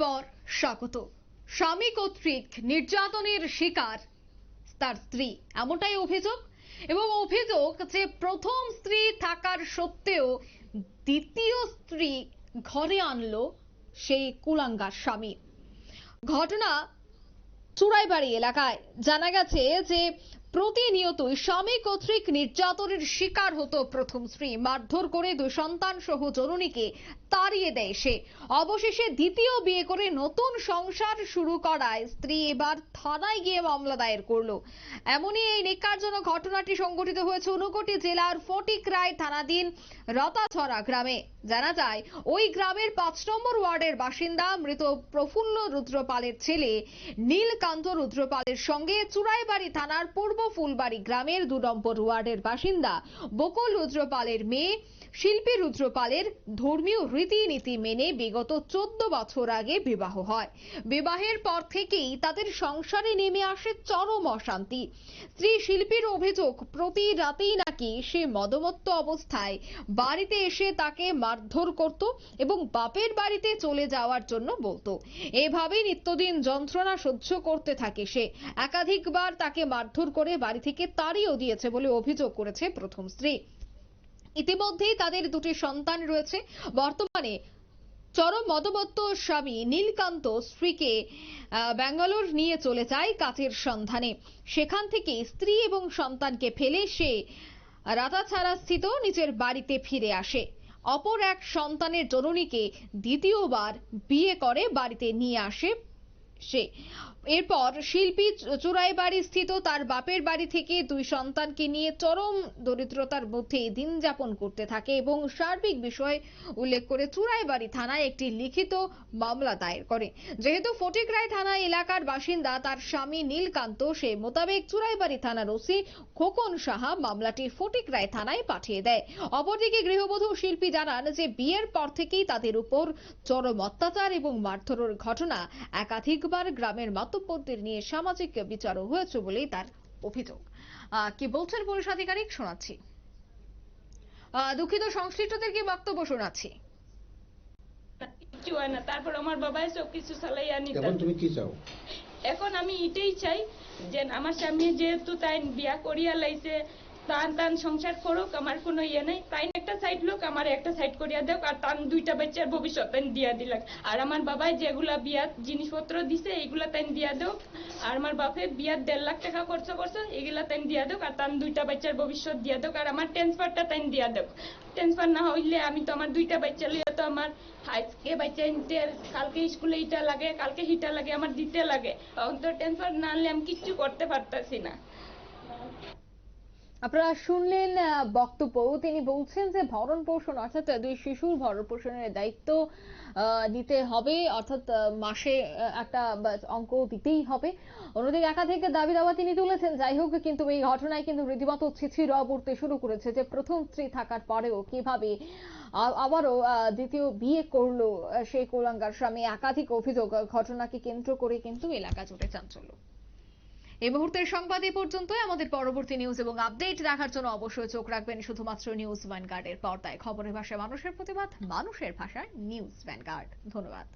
পর স্বাগত। স্বামী কর্তৃক নির্যাতনের শিকার তার স্ত্রী, এমনটাই অভিযোগ। এবং অভিযোগ যে প্রথম স্ত্রী থাকার সত্ত্বেও দ্বিতীয় স্ত্রী ঘরে আনলো সেই কুলাঙ্গার স্বামী। ঘটনা চুড়াইবাড়ি এলাকায়। জানা গেছে যে প্রতিনিয়তই স্বামী কর্তৃক নির্যাতনের শিকার হতো প্রথম স্ত্রী। মারধর করে দুই সন্তান সহ জননীকে তাড়িয়ে দেয় সে। অবশেষে দ্বিতীয় বিয়ে করে নতুন সংসার শুরু করায় স্ত্রী এবার থানায় গিয়ে মামলা দায়ের করলো। এমনই এই ন্যাক্কারজনক ঘটনাটি সংঘটিত হয়েছে ঊনকোটি জেলার ফটিকরায় থানাধীন রতাছড়া গ্রামে। জানা যায় ওই গ্রামের 5 নম্বর ওয়ার্ডের বাসিন্দা মৃত প্রফুল্ল রুদ্রপালের ছেলে নীলকান্ত রুদ্রপালের সঙ্গে চুড়াইবাড়ি থানার পূর্ব ফুলবাড়ি গ্রামের 2 নম্বর ওয়ার্ডের বাসিন্দা বকুল রুদ্রপালের মেয়ে শিল্পী রুদ্রপালের ধর্মীয় রীতিনীতি মেনে বিগত 14 বছর আগে বিবাহ হয়। বিবাহের পর থেকেই তাদের সংসারে নেমে আসে চরম অশান্তি। স্ত্রী শিল্পীর অভিযোগ, প্রতি রাতেই নাকি সে মদমত্ত অবস্থায় বাড়িতে এসে তাকে মারধর করত এবং বাপের বাড়িতে চলে যাওয়ার জন্য বলতো। এভাবেই নিত্যদিন যন্ত্রণা সহ্য করতে থাকে সে। একাধিকবার তাকে মারধর করে বাড়ি থেকে তাড়িয়েও দিয়েছে বলে অভিযোগ করেছে প্রথম স্ত্রী। ইতিমধ্যেই তাদের 2টি সন্তান রয়েছে। বর্তমানে চরম মদমত্ত স্বামী নীলকান্ত স্ত্রীকে ব্যাঙ্গালোর নিয়ে চলে যায় কাজের সন্ধানে। সেখান থেকে স্ত্রী এবং সন্তানকে ফেলে সে রাতাছাড়া স্থিত নিজের বাড়িতে ফিরে আসে। অপর এক সন্তানের জননীকে দ্বিতীয়বার বিয়ে করে বাড়িতে নিয়ে আসে সে। এরপর শিল্পী চুড়াইবাড়ি স্থিত তার বাপের বাড়ি থেকে 2 সন্তানকে নিয়ে চরম দরিদ্রতার মধ্যে দিন যাপন করতে থাকে এবং সার্বিক বিষয় উল্লেখ করে চুড়াইবাড়ি থানায় একটি লিখিত মামলা দায়ের করে। যেহেতু ফটিকরায় থানা এলাকার বাসিন্দা তার স্বামী নীলকান্ত, সে মোতাবেক চুড়াইবাড়ি থানার ওসি খোকন সাহা মামলাটি ফটিকরায় থানায় পাঠিয়ে দেয়। অপরদিকে গৃহবধূ শিল্পী জানান যে বিয়ের পর থেকেই তাদের উপর চরম অত্যাচার এবং মারধরের ঘটনা একাধিকবার গ্রামের মাতব্বরদের নিয়ে সামাজিক বিচারও হয়েছে বলেই তার অভিযোগ। কি বলছেন পুলিশ আধিকারিক শোনাচ্ছি। দুঃখিত, সংশ্লিষ্টদের কি বক্তব্য শোনাচ্ছি। তারপর আমার বাবাই সব কিছু চালাইয়া নিত। এখন তুমি কি চাও? এখন আমি এটাই চাই যে আমার স্বামী যেহেতু তাই বিয়া করিয়া লাইছে, টান সংসার করুক, আমার কোনো ইয়ে নেই। তাই একটা সাইড লোক আমার একটা সাইড করিয়া দেখ, আর তান 2টা বাচ্চার ভবিষ্যৎ তাই দিয়া দিলাক। আর আমার বাবাই যেগুলা বিয়ার জিনিসপত্র দিছে এইগুলা তাই দিয়া দেখ। আর আমার বাপে বিয়ার 1.5 লাখ টাকা খরচ করছে, এগুলা তাই দিয়া দেখ। আর তান 2টা বাচ্চার ভবিষ্যৎ দিয়া দেখ। আর আমার ট্রান্সফারটা তাই দিয়া দেখ। ট্রান্সফার না হইলে আমি তো আমার 2টা বাচ্চা লিয়ে তো আমার আজকে বাচ্চা নিতে, কালকে স্কুলে এটা লাগে, কালকে হিটা লাগে, আমার দিতে লাগে। এখন তো ট্রান্সফার না হলে আমি কিচ্ছু করতে পারতাছি না। আপনারা শুনলেন বক্তব্য। তিনি বলছেন যে ভরণ পোষণ অর্থাৎ 2 শিশুর ভরণ পোষণের দায়িত্ব নিতে হবে, অর্থাৎ মাসে একটা অঙ্ক দিতেই হবে। অন্যদিকে একাধিক দাবি দাওয়া তিনি তুলেছেন। যাই হোক, কিন্তু এই ঘটনায় কিন্তু রীতিমতো ছিছির পড়তে শুরু করেছে যে প্রথম স্ত্রী থাকার পরেও কিভাবে আবারও দ্বিতীয় বিয়ে করলো সেই কুলাঙ্গার স্বামী। একাধিক অভিযোগ, ঘটনাকে কেন্দ্র করে কিন্তু এলাকা জুড়ে চাঞ্চল্য। এই মুহূর্তের সংবাদ এই পর্যন্তই। আমাদের পরবর্তী নিউজ এবং আপডেট দেখার জন্য অবশ্যই চোখ রাখবেন শুধুমাত্র নিউজ ভ্যানগার্ডের পর্দায়। খবরের ভাষায় মানুষের প্রতিবাদ, মানুষের ভাষায় নিউজ ভ্যানগার্ড। ধন্যবাদ।